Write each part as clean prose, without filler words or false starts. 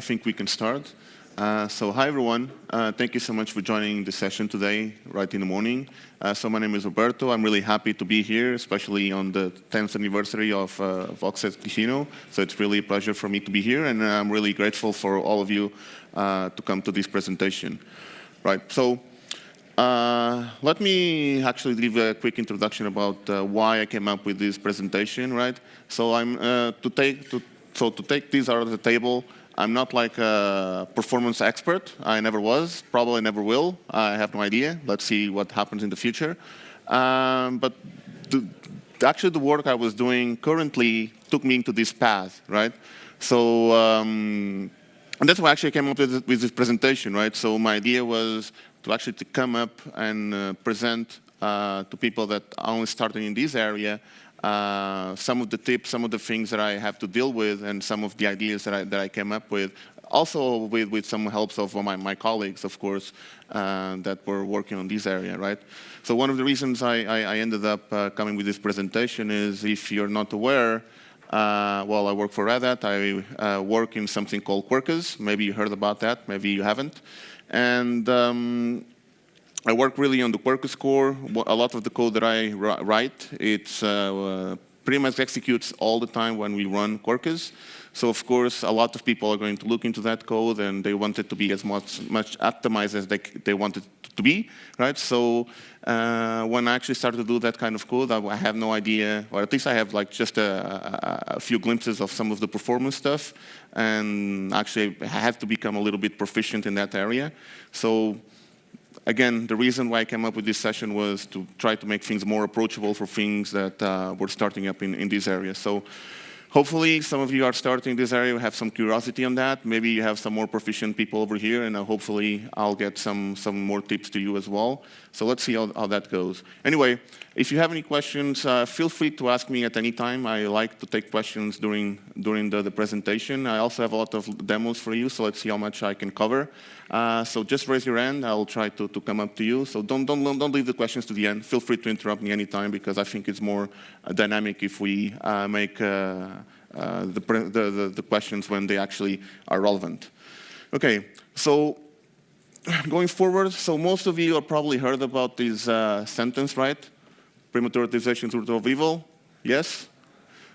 I think we can start. Hi everyone. Thank you so much for joining the session today, right in the morning. My name is Roberto. I'm really happy to be here, especially on the 10th anniversary of Voxet Casino. So it's really a pleasure for me to be here, and I'm really grateful for all of you to come to this presentation. Right. Let me actually give a quick introduction about why I came up with this presentation. Right. So to take this out of the table. I'm not like a performance expert. I never was, probably never will. I have no idea. Let's see what happens in the future. But actually the work I was doing currently took me into this path, right? And that's why I actually came up with this presentation, right? So my idea was to actually come up and present to people that are only starting in this area some of the tips, some of the things that I have to deal with, and some of the ideas that I came up with, also with some helps of my colleagues, of course, that were working on this area, right? So one of the reasons I ended up coming with this presentation is, if you're not aware, well, I work for Red Hat. I work in something called Quarkus. Maybe you heard about that, maybe you haven't. And I work really on the Quarkus core. A lot of the code that I write, it's pretty much executes all the time when we run Quarkus. So of course, a lot of people are going to look into that code, and they want it to be as much optimized as they want it to be, right? So when I actually started to do that kind of code, I have no idea, or at least I have like just a few glimpses of some of the performance stuff, and actually I had to become a little bit proficient in that area. So again, the reason why I came up with this session was to try to make things more approachable for things that were starting up in this area. So hopefully some of you are starting this area, have some curiosity on that. Maybe you have some more proficient people over here, and hopefully I'll get some more tips to you as well. So let's see how that goes. Anyway, if you have any questions, feel free to ask me at any time. I like to take questions during the presentation. I also have a lot of demos for you, so let's see how much I can cover. So just raise your hand. I'll try to come up to you. So don't leave the questions to the end. Feel free to interrupt me anytime, because I think it's more dynamic if we make the questions when they actually are relevant. Okay, so going forward, so most of you have probably heard about this sentence, right? Premature authorization is the root of evil, yes?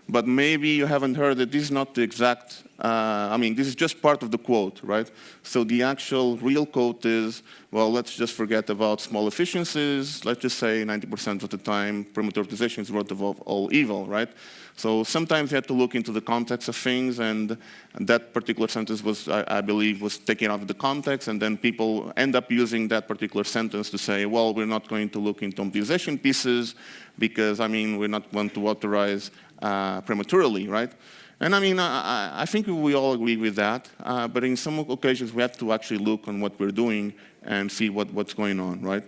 But maybe you haven't heard that this is not the exact, this is just part of the quote, right? So the actual real quote is, well, let's just forget about small efficiencies. Let's just say 90% of the time, premature authorization is the root of all evil, right? So sometimes you have to look into the context of things, and that particular sentence was, I believe, was taken out of the context, and then people end up using that particular sentence to say, well, we're not going to look into optimization pieces because, we're not going to authorize prematurely, right? And I think we all agree with that, but in some occasions we have to actually look on what we're doing and see what's going on, right?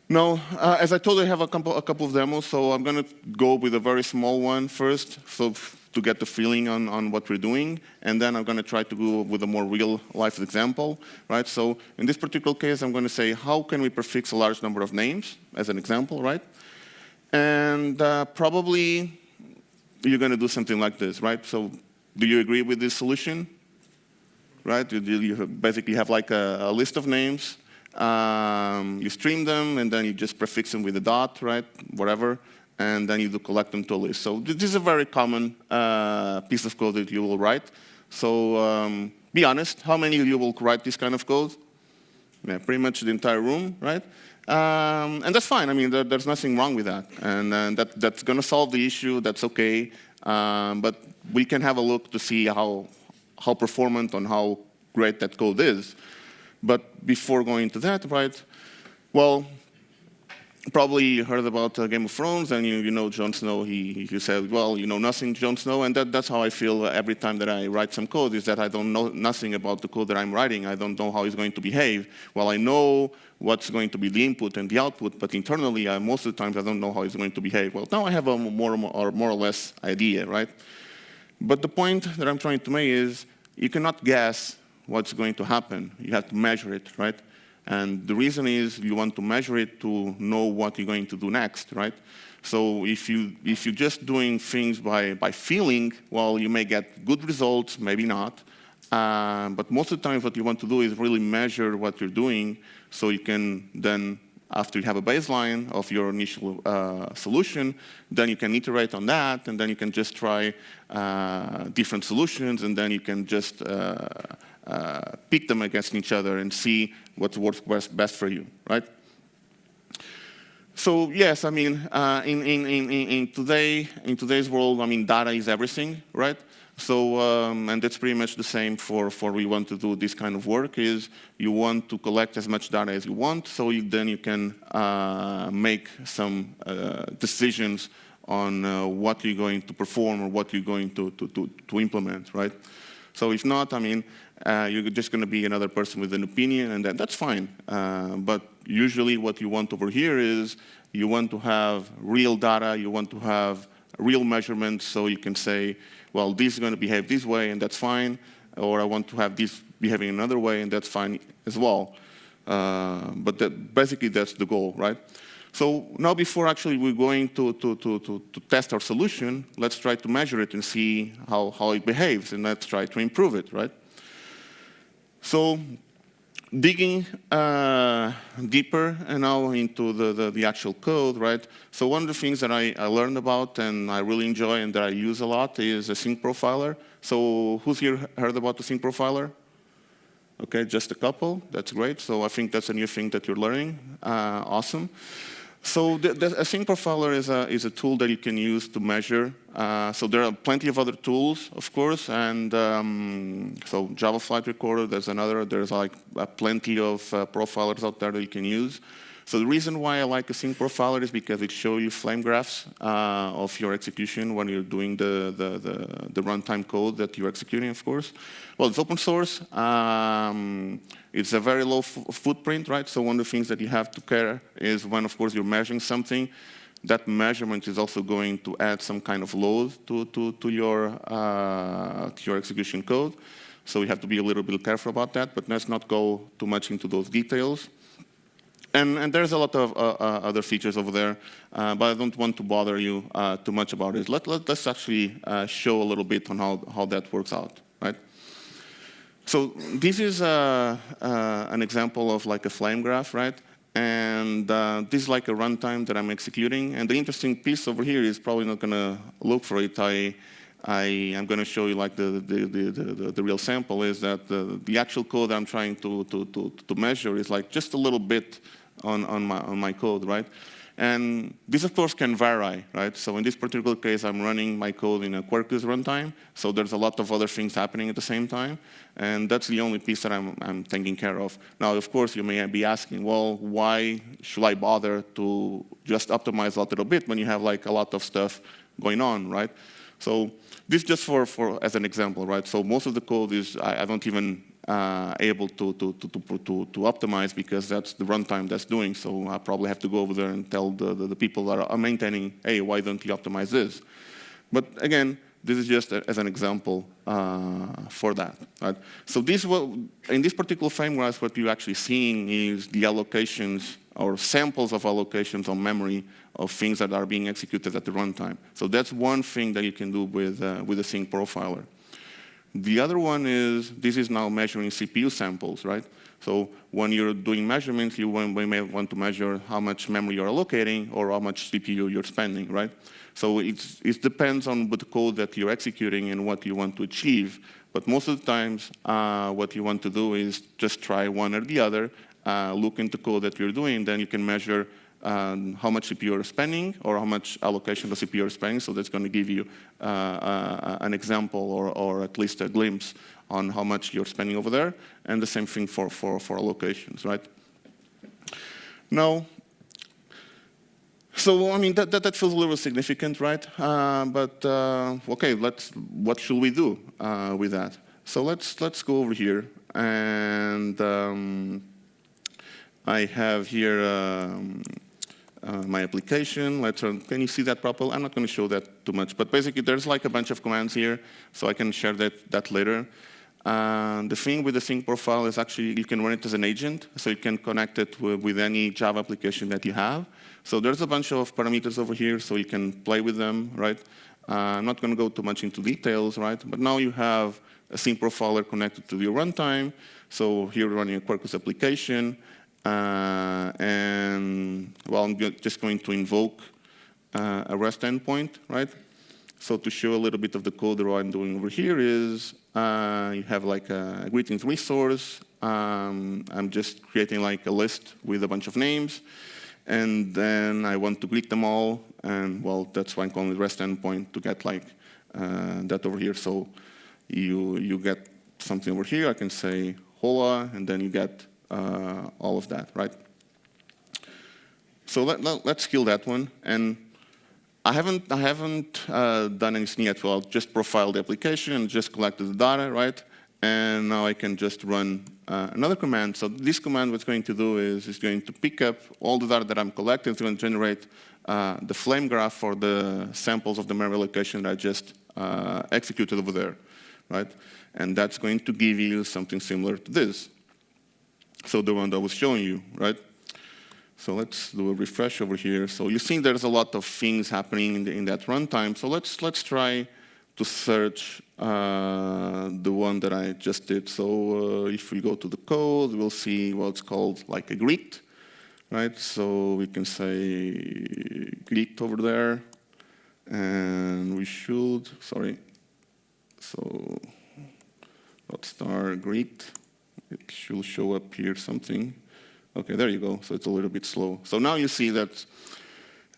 Now, as I told you, I have a couple of demos, so I'm going to go with a very small one first, so to get the feeling on what we're doing, and then I'm going to try to go with a more real-life example, right? So in this particular case, I'm going to say, how can we prefix a large number of names, as an example, right? And probably you're going to do something like this, right? So do you agree with this solution? Right? You basically have like a list of names. You stream them, and then you just prefix them with a dot, right? Whatever. And then you do collect them to a list. So this is a very common piece of code that you will write. So be honest, how many of you will write this kind of code? Yeah, pretty much the entire room, right? And that's fine. There's nothing wrong with that. And that's going to solve the issue. That's OK. But we can have a look to see how performant and how great that code is. But before going into that, right, well, probably you heard about Game of Thrones, and you know Jon Snow. He said, well, you know nothing, Jon Snow. And that's how I feel every time that I write some code, is that I don't know nothing about the code that I'm writing. I don't know how it's going to behave. Well, I know what's going to be the input and the output, but internally, most of the times, I don't know how it's going to behave. Well, now I have a more or less idea, right? But the point that I'm trying to make is, you cannot guess what's going to happen. You have to measure it, right? And the reason is you want to measure it to know what you're going to do next, right? So if you're just doing things by feeling, well, you may get good results, maybe not. But most of the time, what you want to do is really measure what you're doing, so you can then, after you have a baseline of your initial solution, then you can iterate on that, and then you can just try different solutions, and then you can just pick them against each other and see what works best for you, right? So yes, I mean, in today's world, I mean, data is everything, right? So, and that's pretty much the same for we want to do this kind of work, is you want to collect as much data as you want, so then you can make some decisions on what you're going to perform or what you're going to implement, right? So if not, I mean, you're just going to be another person with an opinion, and that's fine. But usually what you want over here is you want to have real data, you want to have real measurements, so you can say, well, this is going to behave this way, and that's fine, or I want to have this behaving another way, and that's fine as well. But basically, that's the goal, right? So now, before actually we're going to test our solution, let's try to measure it and see how it behaves, and let's try to improve it, right? So digging deeper now into the actual code, right? So one of the things that I learned about and I really enjoy and that I use a lot is AsyncProfiler. So who's here heard about AsyncProfiler? Okay, just a couple. That's great. So I think that's a new thing that you're learning. Awesome. So the AsyncProfiler is a tool that you can use to measure. So there are plenty of other tools, of course, and so Java Flight Recorder, there's another. There's like plenty of profilers out there that you can use. So the reason why I like AsyncProfiler is because it shows you flame graphs of your execution when you're doing the runtime code that you're executing, of course. Well, it's open source. It's a very low footprint, right? So one of the things that you have to care is when, of course, you're measuring something, that measurement is also going to add some kind of load to your execution code. So you have to be a little bit careful about that, but let's not go too much into those details. And there's a lot of other features over there, but I don't want to bother you too much about it. Let's actually show a little bit on how that works out, right? So this is an example of like a flame graph, right? And this is like a runtime that I'm executing. And the interesting piece over here is probably not going to look for it. I'm going to show you like the real sample is that the actual code I'm trying to measure is like just a little bit on my code, right? And this, of course, can vary, right? So in this particular case, I'm running my code in a Quarkus runtime, so there's a lot of other things happening at the same time, and that's the only piece that I'm taking care of. Now, of course, you may be asking, well, why should I bother to just optimize a little bit when you have like a lot of stuff going on, right? So this just for as an example, right? So most of the code is I don't even able to optimize because that's the runtime that's doing. So I probably have to go over there and tell the people that are maintaining, hey, why don't you optimize this? But again, this is just as an example for that. Right? So in this particular framework, what you're actually seeing is the allocations or samples of allocations on memory of things that are being executed at the runtime. So that's one thing that you can do with AsyncProfiler. The other one is, this is now measuring CPU samples, right? So when you're doing measurements, you may want to measure how much memory you're allocating or how much CPU you're spending, right? So it depends on the code that you're executing and what you want to achieve. But most of the times, what you want to do is just try one or the other, look into code that you're doing, then you can measure how much CPU you're spending or how much allocation of CPU you're spending. So that's going to give you an example or at least a glimpse on how much you're spending over there. And the same thing for allocations, right? Now, so I mean, that feels a little significant, right? Okay, what should we do with that? So let's go over here. And I have here my application. Can you see that properly? I'm not going to show that too much, but basically there's like a bunch of commands here, so I can share that later. The thing with the AsyncProfiler is actually you can run it as an agent, so you can connect it with any Java application that you have. So there's a bunch of parameters over here, so you can play with them, right? I'm not going to go too much into details, right? But now you have a AsyncProfiler connected to your runtime. So here we're running a Quarkus application. And, well, I'm just going to invoke a REST endpoint, right? So to show a little bit of the code that I'm doing over here is you have like a greetings resource. I'm just creating like a list with a bunch of names. And then I want to greet them all. And, well, that's why I'm calling it REST endpoint to get like that over here. So you get something over here. I can say hola, and then you get all of that, right? So let's kill that one. And I haven't done anything yet. Well, I'll just profile the application and just collected the data, right? And now I can just run another command. So this command, what's going to do is it's going to pick up all the data that I'm collecting. It's going to generate the flame graph for the samples of the memory location that I just executed over there, right? And that's going to give you something similar to this. So the one that I was showing you, right? So let's do a refresh over here. So you see there's a lot of things happening in that runtime. So let's try to search the one that I just did. So if we go to the code, we'll see what's called like a greet, right? So we can say greet over there, and we should, sorry. So .star greet, it should show up here something. Okay, there you go. So it's a little bit slow. So now you see that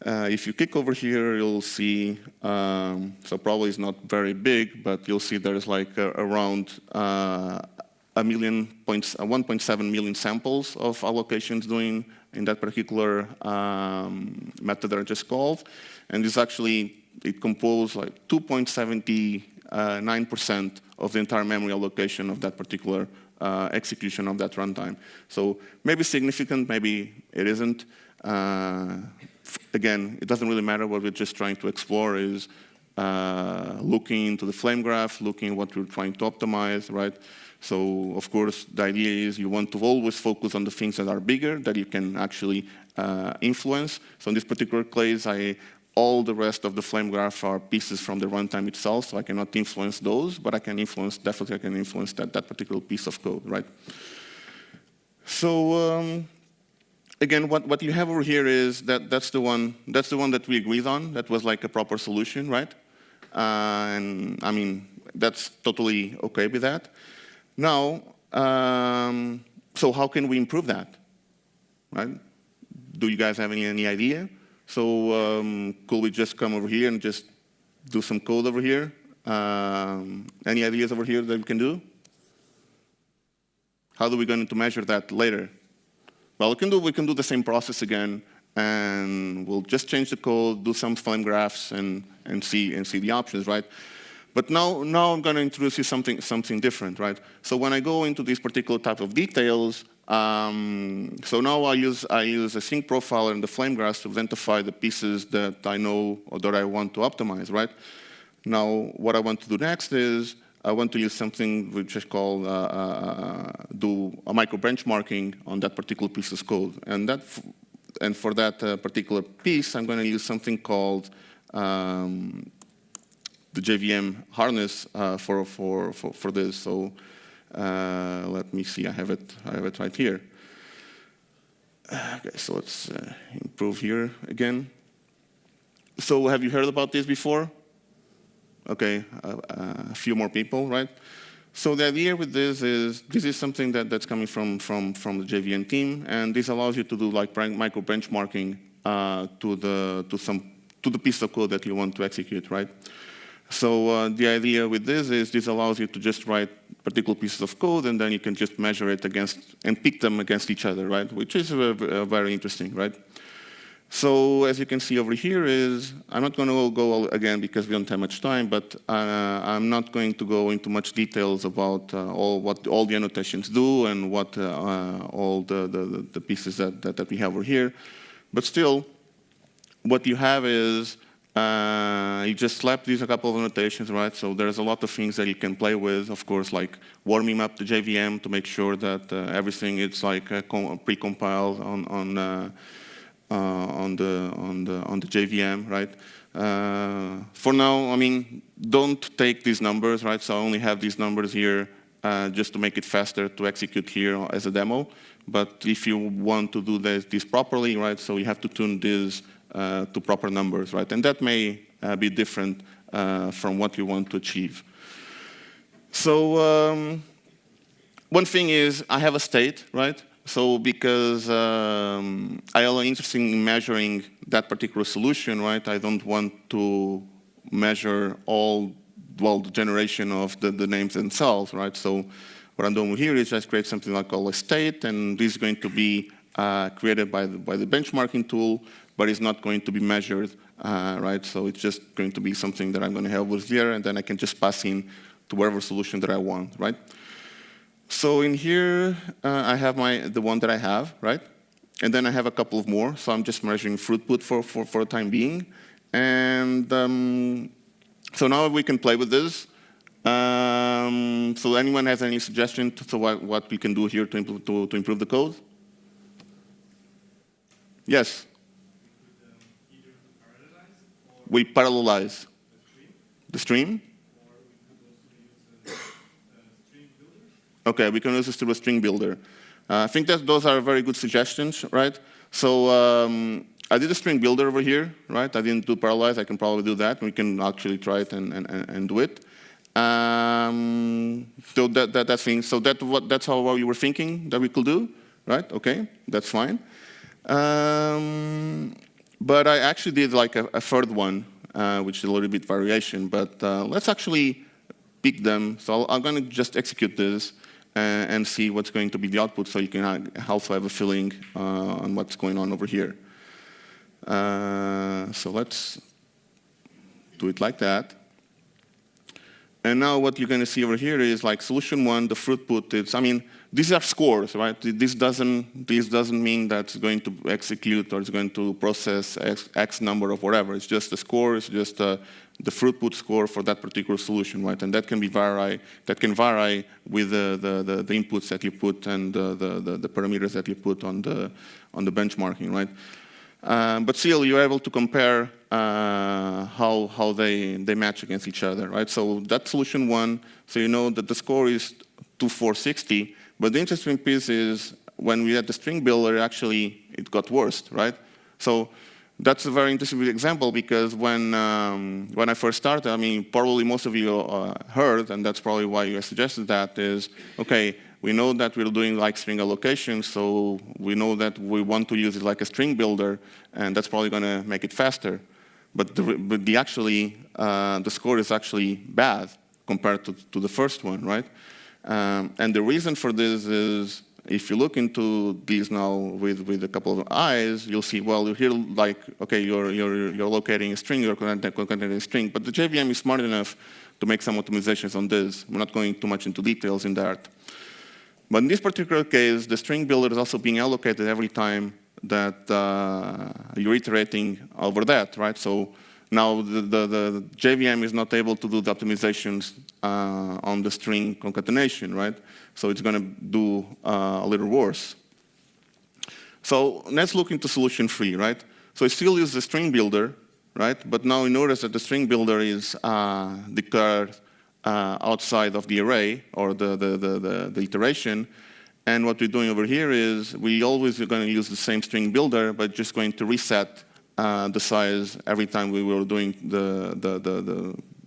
if you click over here, you'll see, so probably it's not very big, but you'll see there's like around 1.7 million samples of allocations doing in that particular method that I just called. And this actually, it composed like 2.79% of the entire memory allocation of that particular execution of that runtime. So maybe significant, maybe it isn't. Again, it doesn't really matter. What we're just trying to explore is looking into the flame graph, looking at what we're trying to optimize, right? So, of course, the idea is you want to always focus on the things that are bigger, that you can actually influence. So in this particular case, all the rest of the flame graph are pieces from the runtime itself, so I cannot influence those, but I can influence, definitely I can influence that particular piece of code, right? So, again, what you have over here is that's the one that we agreed on. That was like a proper solution, right? And I mean, that's totally okay with that. Now, so how can we improve that, right? Do you guys have any idea? So could we just come over here and just do some code over here? Any ideas over here that we can do? How are we going to measure that later? Well, we can do the same process again, and we'll just change the code, do some flame graphs, and see the options, right? But now I'm going to introduce you something different, right? So when I go into this particular type of details, so now I use AsyncProfiler and the flame graphs to identify the pieces that I know or that I want to optimize, right? Now, what I want to do next is I want to use something which is called do a micro benchmarking on that particular piece of code, and for that particular piece, I'm going to use something called the JVM harness for this. So let me see. I have it right here. Okay, so let's improve here again. So have you heard about this before? Okay, a few more people, right? So the idea with this is something that's coming from the JVM team, and this allows you to do like micro benchmarking to the piece of code that you want to execute, right? So the idea with this is this allows you to just write particular pieces of code, and then you can just measure it against and pick them against each other, right? Which is very interesting, right? So as you can see over here is, I'm not going to go again because we don't have much time, but I'm not going to go into much details about what all the annotations do and what all the pieces that we have over here. But still, what you have is You just slap these a couple of annotations, right? So there's a lot of things that you can play with, of course, like warming up the JVM to make sure that everything is like pre-compiled on the JVM, right? For now, I mean, don't take these numbers, right? So I only have these numbers here just to make it faster to execute here as a demo. But if you want to do this properly, right, so you have to tune this to proper numbers, right? And that may be different from what you want to achieve. So one thing is I have a state, right? So because I am interested in measuring that particular solution, right? I don't want to measure all, well, the generation of the names themselves, right? So what I'm doing here is just create something like called a state, and this is going to be created by the benchmarking tool, but it's not going to be measured, right? So it's just going to be something that I'm going to have over here, and then I can just pass in to whatever solution that I want, right? So in here, I have the one that I have, right? And then I have a couple of more. So I'm just measuring throughput for the time being. And so now we can play with this. So anyone has any suggestion to what we can do here to improve the code? Yes? We parallelize the stream. Okay, we can use this through a string builder. I think that those are very good suggestions, right? So I did a string builder over here, right? I didn't do parallelize. I can probably do that. We can actually try it and do it. So that's thing. So that's how you were thinking that we could do, right? Okay, that's fine. But I actually did like a third one, which is a little bit variation. But let's actually pick them. So I'm going to just execute this and see what's going to be the output, so you can also have a feeling on what's going on over here. So let's do it like that. And now what you're going to see over here is like solution one, the throughput. It's, I mean, these are scores, right? This doesn't mean that it's going to execute or it's going to process X number of whatever. It's just a score. It's just the throughput score for that particular solution, right? And that can vary with the inputs that you put and the parameters that you put on the benchmarking, right? But still, you're able to compare how they match against each other, right? So that solution one, so you know that the score is 2460, but the interesting piece is when we had the string builder, actually it got worse, right? So that's a very interesting example because when I first started, I mean, probably most of you heard, and that's probably why you suggested that, is, okay, we know that we're doing like string allocation, so we know that we want to use it like a string builder, and that's probably going to make it faster. But the score is actually bad compared to the first one, right? And the reason for this is, if you look into these now with a couple of eyes, you'll see, well, you're here like, okay, you're locating a string, you're concatenating a string, but the JVM is smart enough to make some optimizations on this. We're not going too much into details in that. But in this particular case, the string builder is also being allocated every time that you're iterating over that, right? So now the JVM is not able to do the optimizations on the string concatenation, right? So it's going to do a little worse. So let's look into solution 3, right? So it still uses the string builder, right? But now you notice that the string builder is declared outside of the array or the iteration. And what we're doing over here is we always are going to use the same string builder, but just going to reset the size every time we were doing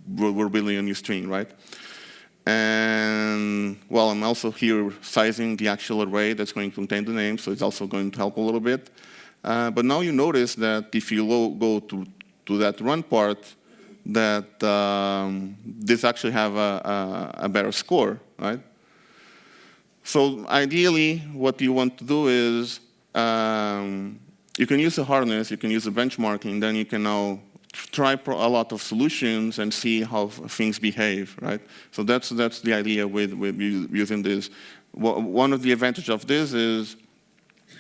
we're building a new string, right? And well, I'm also here sizing the actual array that's going to contain the name, so it's also going to help a little bit. But now you notice that if you go to that run part, that this actually have a better score, right? So ideally, what you want to do is you can use the hardness, you can use the benchmarking, then you can now try a lot of solutions and see how things behave, right? So that's the idea with using this. One of the advantages of this is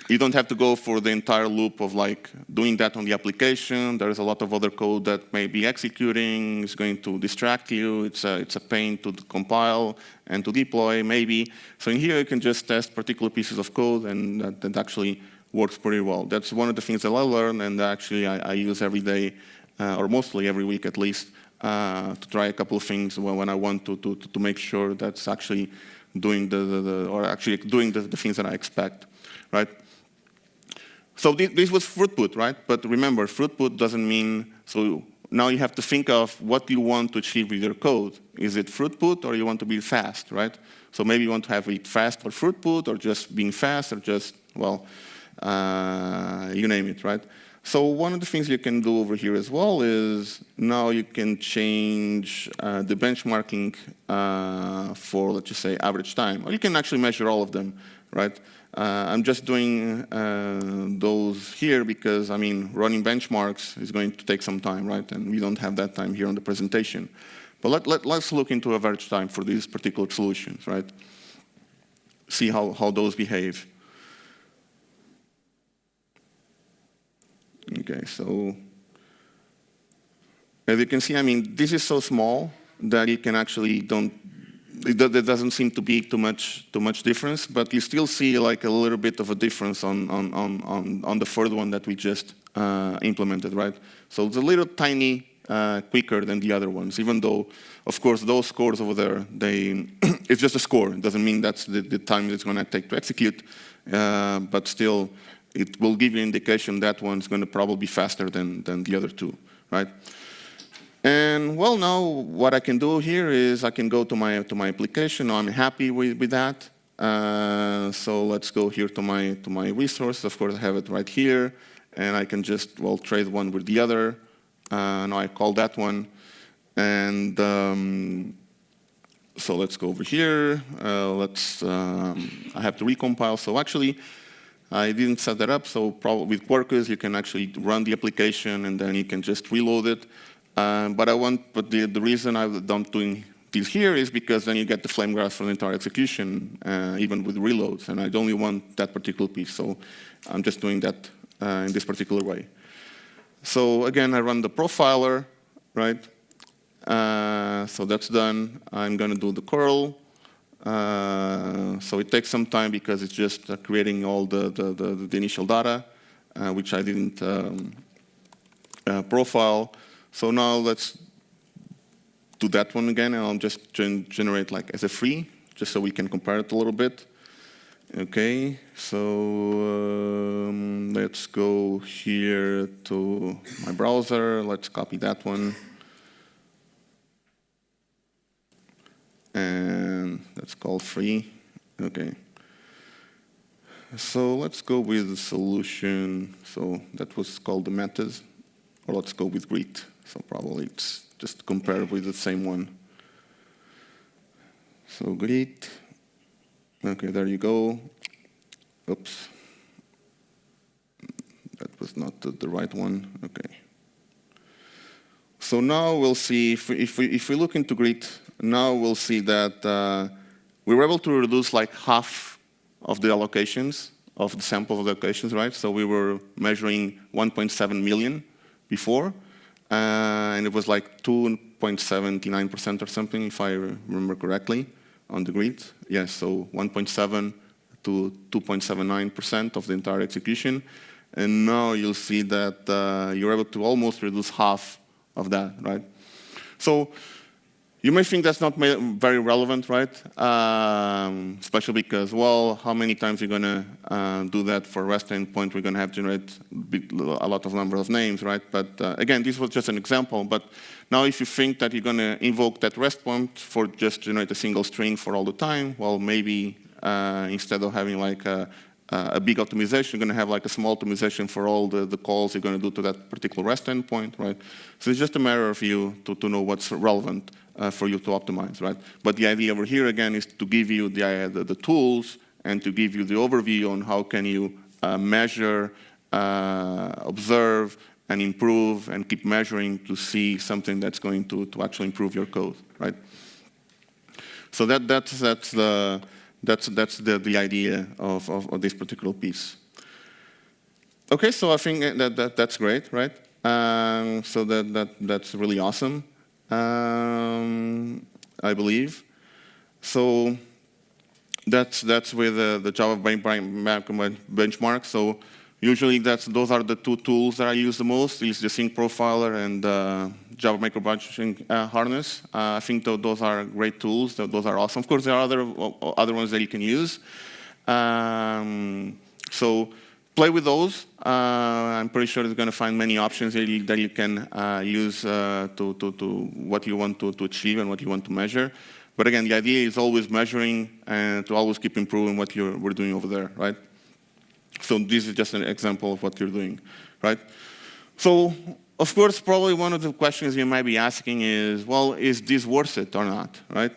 You don't have to go for the entire loop of like doing that on the application. There is a lot of other code that may be executing. It's going to distract you. It's a pain to compile and to deploy, maybe. So in here, you can just test particular pieces of code, and that actually works pretty well. That's one of the things that I learned, and actually I use every day, or mostly every week at least, to try a couple of things when I want to make sure that's actually doing the things that I expect, right? So this was throughput, right? But remember, throughput doesn't mean, so now you have to think of what you want to achieve with your code. Is it throughput, or you want to be fast, right? So maybe you want to have it fast or throughput, or just being fast, or just, well, you name it, right? So one of the things you can do over here as well is now you can change the benchmarking for, let's just say, average time. Or you can actually measure all of them, right? I'm just doing those here because, I mean, running benchmarks is going to take some time, right? And we don't have that time here on the presentation. But let's look into average time for these particular solutions, right? See how those behave. Okay, so as you can see, I mean, this is so small that you can actually there doesn't seem to be too much difference, but you still see like a little bit of a difference on the third one that we just implemented, right? So it's a little tiny quicker than the other ones, even though, of course, those scores over there, it's just a score. It doesn't mean that's the time it's going to take to execute, but still, it will give you an indication that one's going to probably be faster than the other two, right? And well, now what I can do here is I can go to my application. Now I'm happy with that. So let's go here to my resources. Of course, I have it right here, and I can just trade one with the other. Now I call that one, and so let's go over here. I have to recompile. So actually, I didn't set that up, so probably with Quarkus, you can actually run the application, and then you can just reload it. But the reason I'm doing this here is because then you get the flame graph for the entire execution, even with reloads, and I only want that particular piece, so I'm just doing that in this particular way. So again, I run the profiler, right? So that's done. I'm going to do the curl. So it takes some time because it's just creating all the initial data, which I didn't profile. So now let's do that one again, and I'll just generate like as a free, just so we can compare it a little bit. Okay, so let's go here to my browser. Let's copy that one. And that's called free. Okay. So let's go with the solution. So that was called the methods. Or let's go with greet. So probably it's just compare with the same one. So greet. Okay, there you go. Oops. That was not the right one. Okay. So now we'll see, if we look into greet, now we'll see that we were able to reduce like half of the allocations, of the samples of the allocations, right? So we were measuring 1.7 million before, and it was like 2.79% or something, if I remember correctly, on the grid. Yes, so 1.7 to 2.79% of the entire execution. And now you'll see that you're able to almost reduce half of that, right? So you may think that's not very relevant, right? Especially because, well, how many times you're going to do that for a REST endpoint? We're going to have to generate a lot of number of names, right? But again, this was just an example. But now if you think that you're going to invoke that REST point for just generate a single string for all the time, well, maybe instead of having like a big optimization, you're going to have like a small optimization for all the calls you're going to do to that particular REST endpoint, right? So it's just a matter of you to know what's relevant for you to optimize, right? But the idea over here, again, is to give you the tools and to give you the overview on how can you measure, observe, and improve, and keep measuring to see something that's going to actually improve your code, right? So that's the idea of this particular piece. Okay, so I think that's great, right? So that's really awesome, I believe. So that's with the Java benchmark. So usually those are the two tools that I use the most, is the AsyncProfiler and Java microbranching harness. I think those are great tools. Those are awesome. Of course, there are other ones that you can use. So play with those. I'm pretty sure you're going to find many options that you can use to what you want to achieve and what you want to measure. But again, the idea is always measuring and to always keep improving what we're doing over there, right? So this is just an example of what you're doing, right? So, of course, probably one of the questions you might be asking is, well, is this worth it or not, right?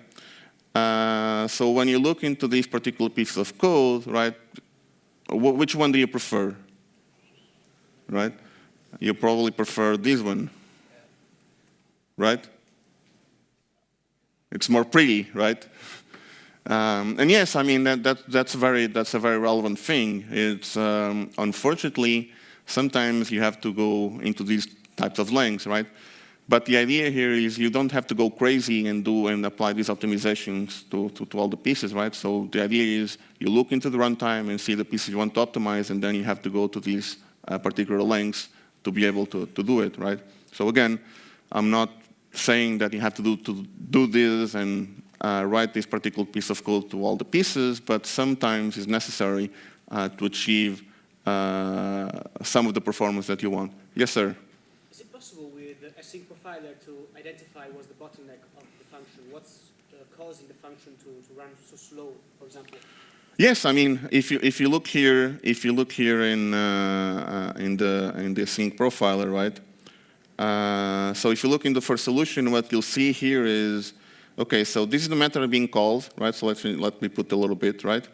So when you look into these particular pieces of code, right, which one do you prefer, right? You probably prefer this one, right? It's more pretty, right? And yes, I mean that's a very relevant thing. It's unfortunately sometimes you have to go into these types of lengths, right? But the idea here is you don't have to go crazy and apply these optimizations to all the pieces, right? So the idea is you look into the runtime and see the pieces you want to optimize, and then you have to go to these particular lengths to be able to do it, right? So again, I'm not saying that you have to do this and write this particular piece of code to all the pieces, but sometimes it's necessary to achieve some of the performance that you want. Yes, sir? Is it possible with the AsyncProfiler to identify what's the bottleneck of the function? What's causing the function to run so slow, for example? Yes, I mean, if you look here, in the AsyncProfiler, right? So if you look in the first solution, what you'll see here is, okay, so this is the method being called, right? So let me put a little bit, right?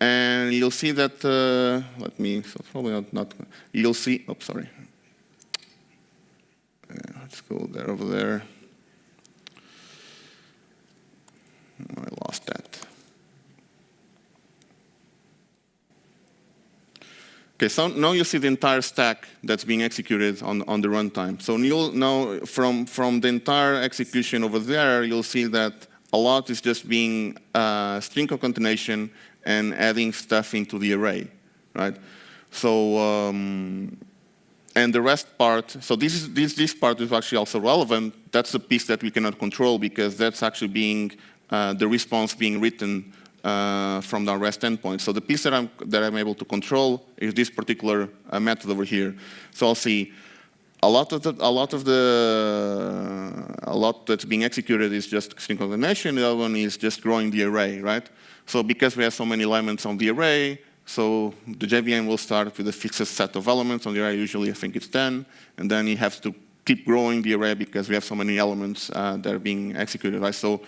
And you'll see that, so probably not, you'll see, oh, sorry. Let's go there, over there. I lost that. Okay, so now you see the entire stack that's being executed on the runtime. So now from the entire execution over there, you'll see that a lot is just being string concatenation and adding stuff into the array, right? So and the rest part, so this part is actually also relevant. That's the piece that we cannot control because that's actually being the response being written from the REST endpoint. So the piece that I'm able to control is this particular method over here. So I'll see a lot that's being executed is just string concatenation. The other one is just growing the array, right? So because we have so many elements on the array, so the JVM will start with a fixed set of elements on the array. Usually, I think it's 10, and then it has to keep growing the array because we have so many elements that are being executed, right? So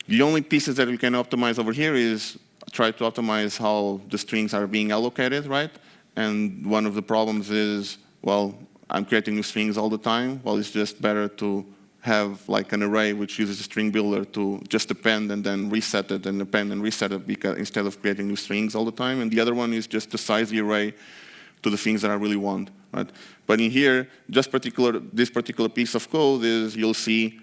the only pieces that we can optimize over here is try to optimize how the strings are being allocated, right? And one of the problems is, well, I'm creating new strings all the time. Well, it's just better to have like an array which uses a string builder to just append and then reset it and append and reset it because instead of creating new strings all the time. And the other one is just to size the array to the things that I really want, right? But in here, this particular piece of code is you'll see,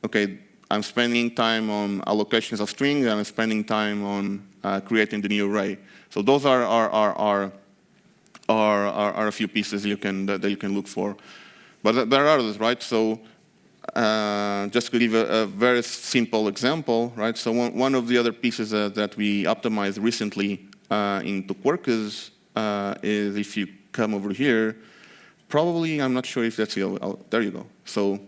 okay, I'm spending time on allocations of strings, and I'm spending time on creating the new array. So those are a few pieces that you can look for. But there are others, right? So just to give a very simple example, right? So one of the other pieces that we optimized recently into Quarkus is if you come over here, probably, I'm not sure if that's you. Oh, there you go. So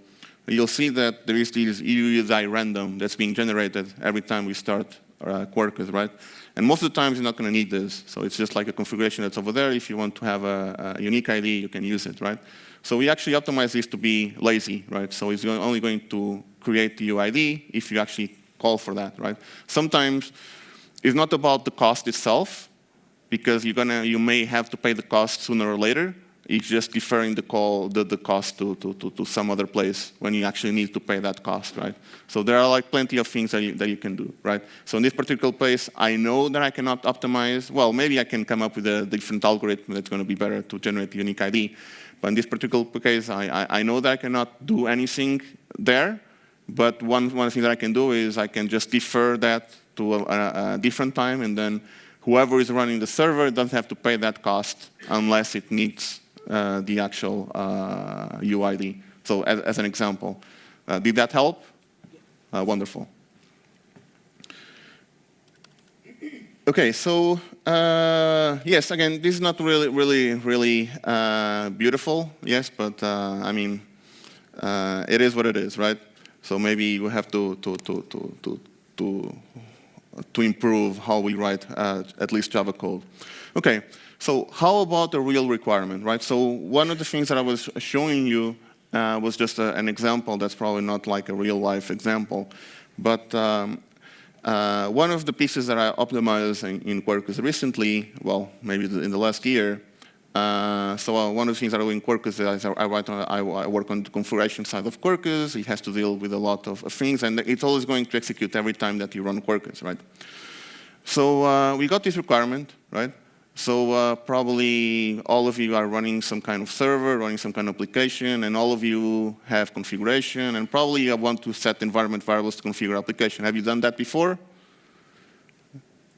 you'll see that there is this UUSI random that's being generated every time we start Quarkus, right? And most of the times you're not going to need this. So it's just like a configuration that's over there. If you want to have a unique ID, you can use it, right? So we actually optimize this to be lazy, right? So it's only going to create the UID if you actually call for that, right? Sometimes it's not about the cost itself, because you may have to pay the cost sooner or later, it's just deferring the cost to some other place when you actually need to pay that cost, right? So there are like plenty of things that you can do, right? So in this particular place, I know that I cannot optimize. Well, maybe I can come up with a different algorithm that's going to be better to generate unique ID. But in this particular case, I know that I cannot do anything there. But one thing that I can do is I can just defer that to a different time, and then whoever is running the server doesn't have to pay that cost unless it needs the actual UID. So as an example. Did that help? Wonderful. Okay, so yes, again, this is not really beautiful, yes, but I mean, it is what it is, right? So maybe you have to improve how we write at least Java code. Okay, so how about the real requirement, right? So one of the things that I was showing you was just an example that's probably not like a real life example, but one of the pieces that I optimized in Quarkus recently, well, maybe in the last year, so one of the things that I do in Quarkus is I work on the configuration side of Quarkus. It has to deal with a lot of things, and it's always going to execute every time that you run Quarkus, right? So we got this requirement, right? So probably all of you are running some kind of server, running some kind of application, and all of you have configuration, and probably you want to set environment variables to configure application. Have you done that before?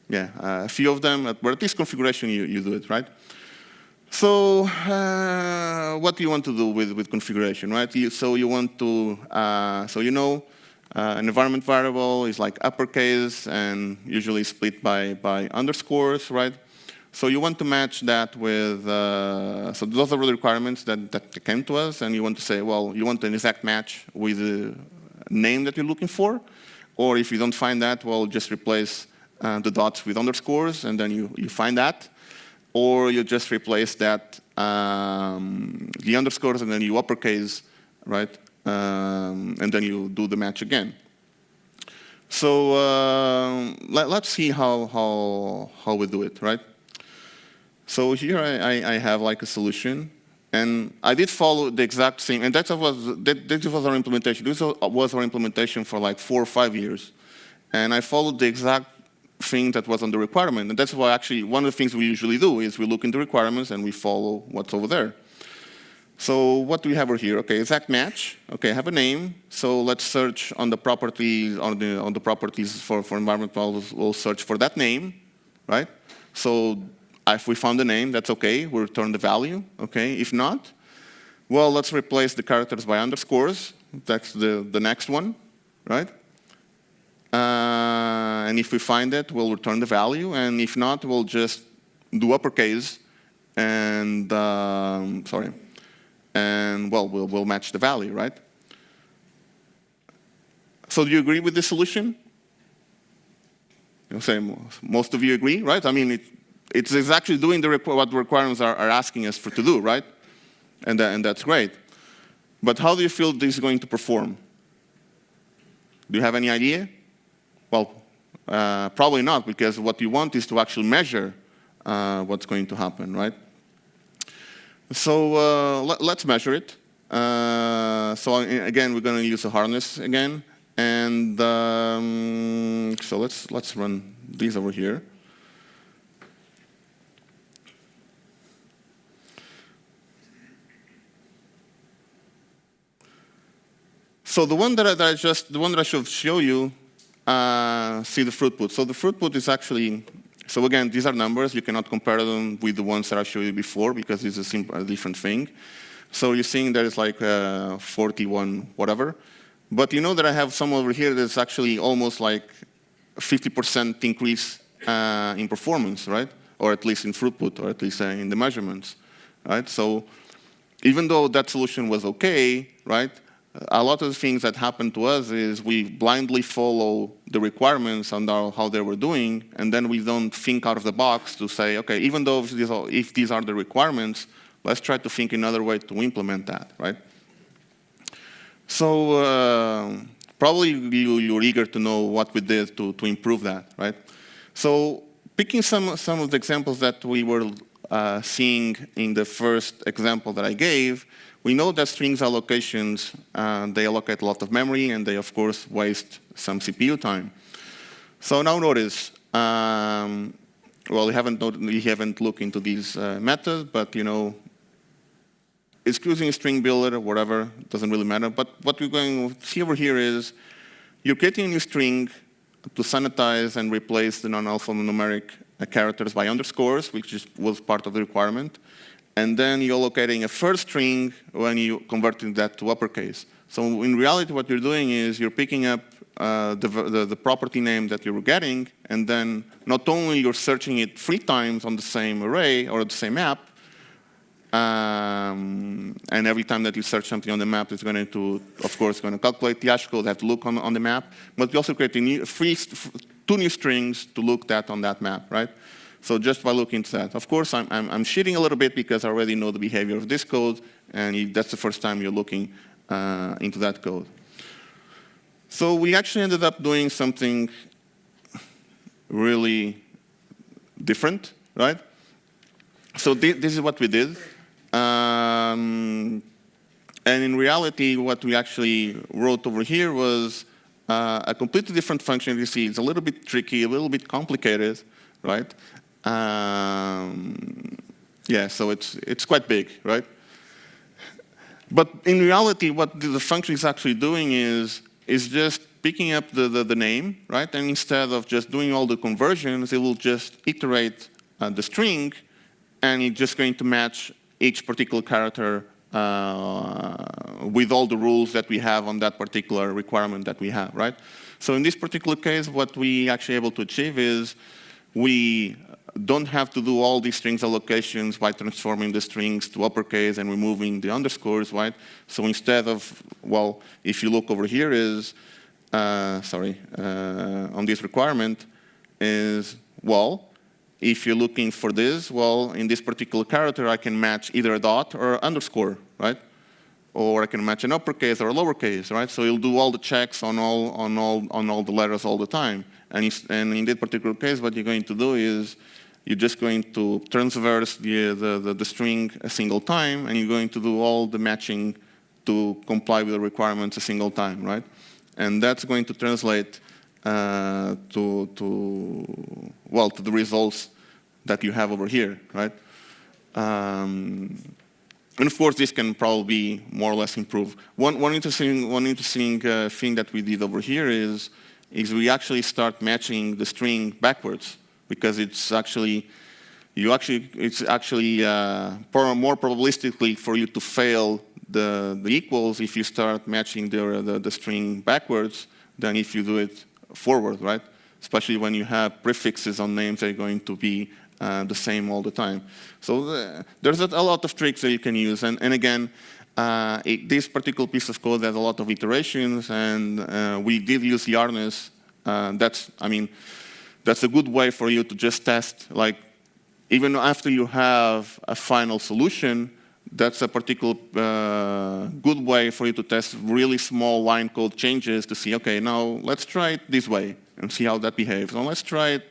Yeah, a few of them, but at least configuration you do it, right? So what do you want to do with configuration, right? So you want to, an environment variable is like uppercase and usually split by underscores, right? So you want to match that with, so those are the requirements that came to us, and you want to say, well, you want an exact match with the name that you're looking for, or if you don't find that, well, just replace the dots with underscores, and then you find that. Or you just replace that, the underscores, and then you uppercase, right? And then you do the match again. So let's see how we do it, right? So here I have like a solution, and I did follow the exact same, and that was our implementation. This was our implementation for like 4 or 5 years, and I followed the exact thing that was on the requirement, and that's why actually one of the things we usually do is we look into requirements and we follow what's over there. So what do we have over here? Okay, exact match. Okay, I have a name. So let's search on the properties on the properties for environment variables. We'll search for that name, right? So if we found the name, that's okay. We'll return the value. Okay, if not, well, let's replace the characters by underscores. That's the next one, right? And if we find it, we'll return the value. And if not, we'll just do uppercase and, and well, we'll match the value, right? So do you agree with this solution? You'll say most of you agree, right? I mean, it's exactly doing what the requirements are asking us to do, right? And that's great. But how do you feel this is going to perform? Do you have any idea? Well, probably not, because what you want is to actually measure what's going to happen, right? So let's measure it. So again, we're going to use a harness again, and so let's run these over here. So the one that I should show you. See the throughput. So the throughput is actually, so again, these are numbers. You cannot compare them with the ones that I showed you before because it's a different thing. So you're seeing there is like 41 whatever. But you know that I have some over here that's actually almost like 50% increase in performance, right? Or at least in throughput, or at least in the measurements, right? So even though that solution was okay, right? A lot of the things that happen to us is we blindly follow the requirements and how they were doing, and then we don't think out of the box to say, okay, even though if these are the requirements, let's try to think another way to implement that, right? So probably you're eager to know what we did to improve that, right? So picking some of the examples that we were seeing in the first example that I gave, we know that strings allocations, they allocate a lot of memory, and they, of course, waste some CPU time. So now notice, well, you haven't looked into these methods, but it's using a string builder or whatever, doesn't really matter. But what we're going to see over here is you're creating a new string to sanitize and replace the non-alphanumeric characters by underscores, which was part of the requirement. And then you're allocating a first string when you're converting that to uppercase. So in reality, what you're doing is you're picking up the property name that you were getting, and then not only you're searching it 3 times on the same array or the same map, and every time that you search something on the map, it's going to, of course, going to calculate the hash code, have to look on the map, but you also create 2 new strings to look that on that map, right? So just by looking at that. Of course, I'm cheating a little bit because I already know the behavior of this code, and that's the first time you're looking into that code. So we actually ended up doing something really different, right? So this is what we did. And in reality, what we actually wrote over here was a completely different function. You see, it's a little bit tricky, a little bit complicated, right? Yeah, so it's quite big, right? But in reality, what the function is actually doing is just picking up the name, right? And instead of just doing all the conversions, it will just iterate the string, and it's just going to match each particular character with all the rules that we have on that particular requirement that we have, right? So in this particular case, what we actually able to achieve is we don't have to do all these strings allocations by transforming the strings to uppercase and removing the underscores, right? So instead of, well, if you look over here is, on this requirement is, well, if you're looking for this, well, in this particular character, I can match either a dot or underscore, right? Or I can match an uppercase or a lowercase, right? So you'll do all the checks on all the letters all the time. And in that particular case, what you're going to do is you're just going to transverse the string a single time, and you're going to do all the matching to comply with the requirements a single time, right? And that's going to translate to the results that you have over here, right? And of course, this can probably be more or less improved. One interesting thing that we did over here is we actually start matching the string backwards, because it's actually more probabilistically for you to fail the equals if you start matching the string backwards than if you do it forward, right? Especially when you have prefixes on names that are going to be the same all the time. So there's a lot of tricks that you can use. And again, this particular piece of code has a lot of iterations, and we did use Yarness. That's a good way for you to just test, like, even after you have a final solution, that's a particular good way for you to test really small line code changes to see, okay, now let's try it this way and see how that behaves. Now let's try it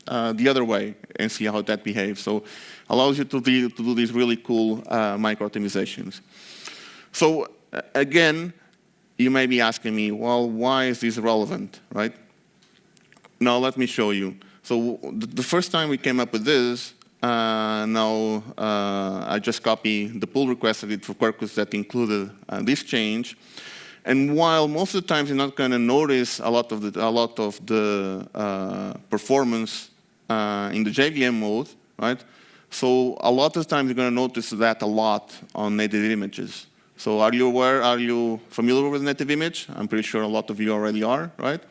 the other way and see how that behaves. So allows you to do these really cool micro-optimizations. So again, you may be asking me, well, why is this relevant, right? Now let me show you. So the first time we came up with this, I just copied the pull request I did for Quarkus that included this change. And while most of the times you're not going to notice a lot of the performance in the JVM mode, right? So a lot of times you're going to notice that a lot on native images. So are you familiar with native image? I'm pretty sure a lot of you already are, right?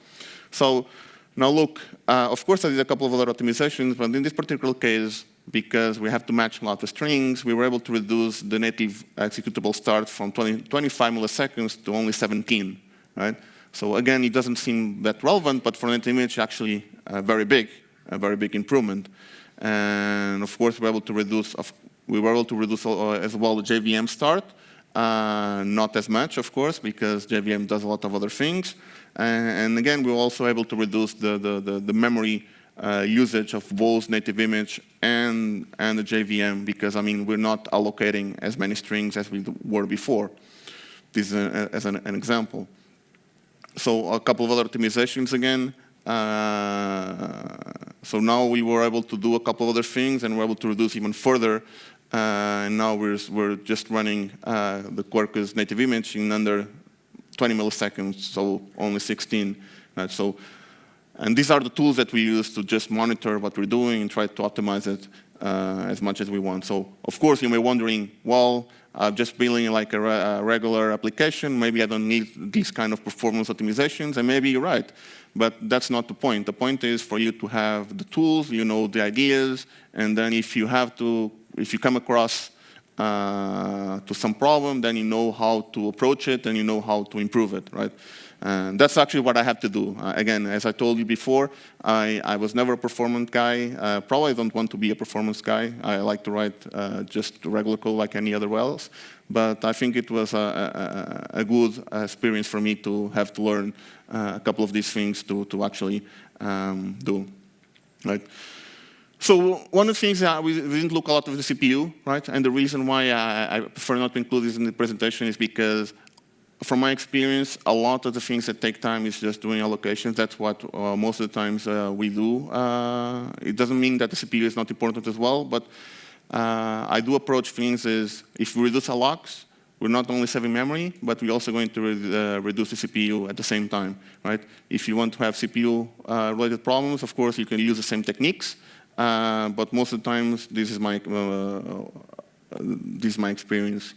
So now look, of course I did a couple of other optimizations, but in this particular case, because we have to match a lot of strings, we were able to reduce the native executable start from 25 milliseconds to only 17, right? So again, it doesn't seem that relevant, but for native image, actually a very big improvement. And of course, we were able to reduce as well the JVM start. Not as much, of course, because JVM does a lot of other things. And again, we were also able to reduce the memory usage of both native image and the JVM, because I mean we're not allocating as many strings as we were before. This is as an example. So a couple of other optimizations again. So now we were able to do a couple of other things, and we're able to reduce even further. And now we're just running the Quarkus native image in under 20 milliseconds, so only 16. Right? So, and these are the tools that we use to just monitor what we're doing and try to optimize it as much as we want. So, of course, you may be wondering, well, just building like a regular application, maybe I don't need these kind of performance optimizations, and maybe you're right. But that's not the point. The point is for you to have the tools, you know the ideas, and then if you come across to some problem, then you know how to approach it and you know how to improve it, right? And that's actually what I have to do. Again, as I told you before, I was never a performance guy. Probably don't want to be a performance guy. I like to write just regular code like any other else. But I think it was a good experience for me to have to learn a couple of these things to actually do, right? So one of the things we didn't look a lot at the CPU, right? And the reason why I prefer not to include this in the presentation is because, from my experience, a lot of the things that take time is just doing allocations. That's what most of the times we do. It doesn't mean that the CPU is not important as well, but I do approach things as if we reduce allocs, we're not only saving memory, but we're also going to reduce the CPU at the same time, right? If you want to have CPU-related problems, of course, you can use the same techniques, but most of the times, this is my experience.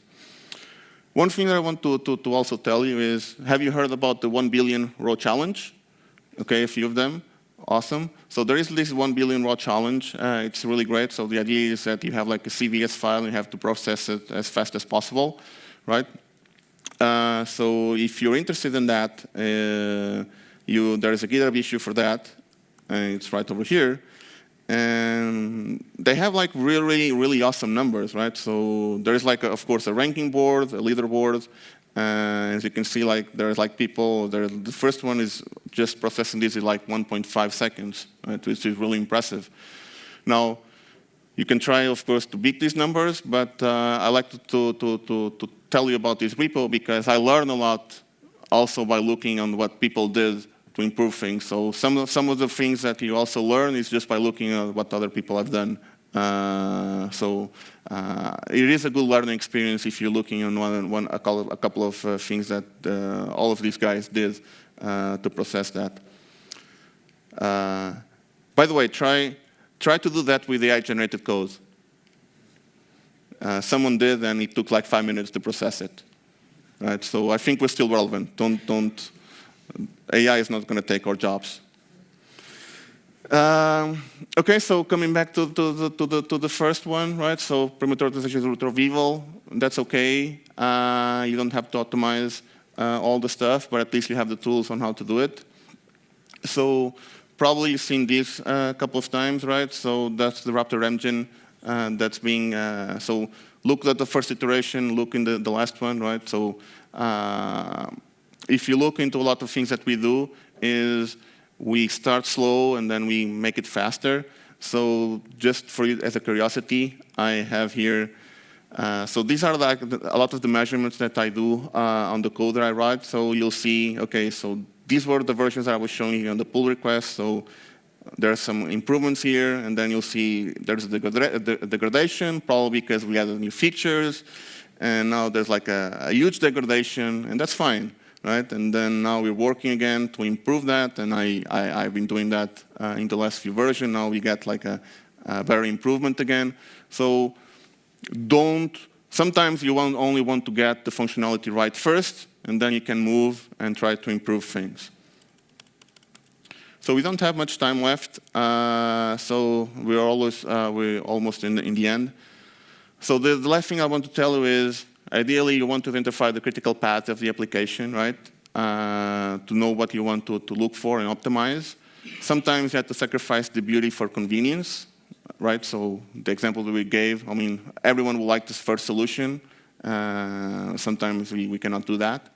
One thing that I want to also tell you is, have you heard about the 1 billion row challenge? Okay, a few of them. Awesome. So there is this 1 billion row challenge. It's really great. So the idea is that you have like a CVS file and you have to process it as fast as possible, right? So if you're interested in that, there is a GitHub issue for that. And it's right over here. And they have like really, really awesome numbers, right? So there's like, of course, a ranking board, a leaderboard. As you can see, like there's like people. The first one is just processing this in like 1.5 seconds, right? Which is really impressive. Now, you can try, of course, to beat these numbers, but I like to tell you about this repo because I learned a lot also by looking on what people did to improve things. So some of the things that you also learn is just by looking at what other people have done. It is a good learning experience if you're looking on a couple of things that all of these guys did to process that. By the way, try to do that with AI-generated code. Someone did, and it took like 5 minutes to process it. Right? So I think we're still relevant. Don't. AI is not going to take our jobs. Okay, so coming back to the first one, right? So premature authorization root of evil, that's okay. You don't have to optimize all the stuff, but at least you have the tools on how to do it. So probably you've seen this a couple of times, right? So that's the Raptor engine that's being, so look at the first iteration, look in the last one, right? So if you look into a lot of things that we do is we start slow and then we make it faster. So just for you as a curiosity, I have here, so these are like a lot of the measurements that I do on the code that I write. So you'll see, okay, so these were the versions that I was showing you on the pull request. So there are some improvements here, and then you'll see there's the degradation, probably because we added new features. And now there's like a huge degradation, and that's fine. Right? And then now we're working again to improve that, and I've been doing that in the last few versions. Now we get like a better improvement again. So sometimes you only want to get the functionality right first, and then you can move and try to improve things. So we don't have much time left, so we're almost in the end. So the last thing I want to tell you is, ideally, you want to identify the critical path of the application, right? To know what you want to look for and optimize. Sometimes you have to sacrifice the beauty for convenience, right? So the example that we gave, I mean, everyone will like this first solution. Sometimes we cannot do that.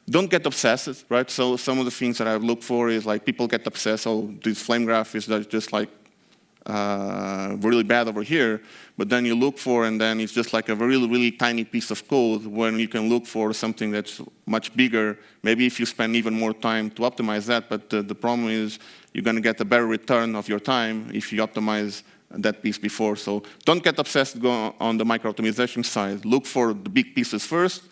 Don't get obsessed, right? So some of the things that I've looked for is like people get obsessed. Oh, this flame graph is just like really bad over here. But then you look for, and then it's just like a really, really tiny piece of code when you can look for something that's much bigger. Maybe if you spend even more time to optimize that, but the problem is you're going to get a better return of your time if you optimize that piece before. So don't get obsessed on the micro-optimization side. Look for the big pieces first,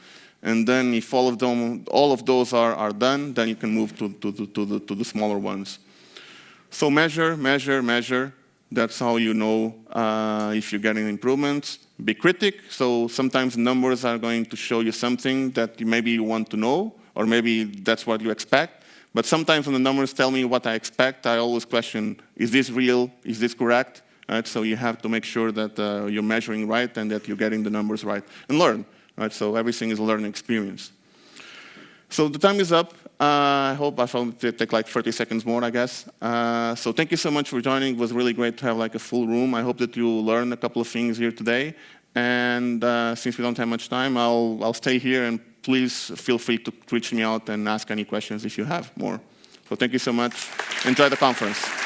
and then if all of those are done, then you can move to the smaller ones. So measure, measure, measure. That's how you know if you're getting improvements. Be critic. So sometimes numbers are going to show you something that maybe you want to know, or maybe that's what you expect. But sometimes when the numbers tell me what I expect, I always question, is this real? Is this correct? Right? So you have to make sure that you're measuring right and that you're getting the numbers right. And learn. Right? So everything is a learning experience. So the time is up. I hope I found it take like 30 seconds more, I guess. So thank you so much for joining. It was really great to have like a full room. I hope that you learned a couple of things here today. And since we don't have much time, I'll stay here, and please feel free to reach me out and ask any questions if you have more. So thank you so much. Enjoy the conference.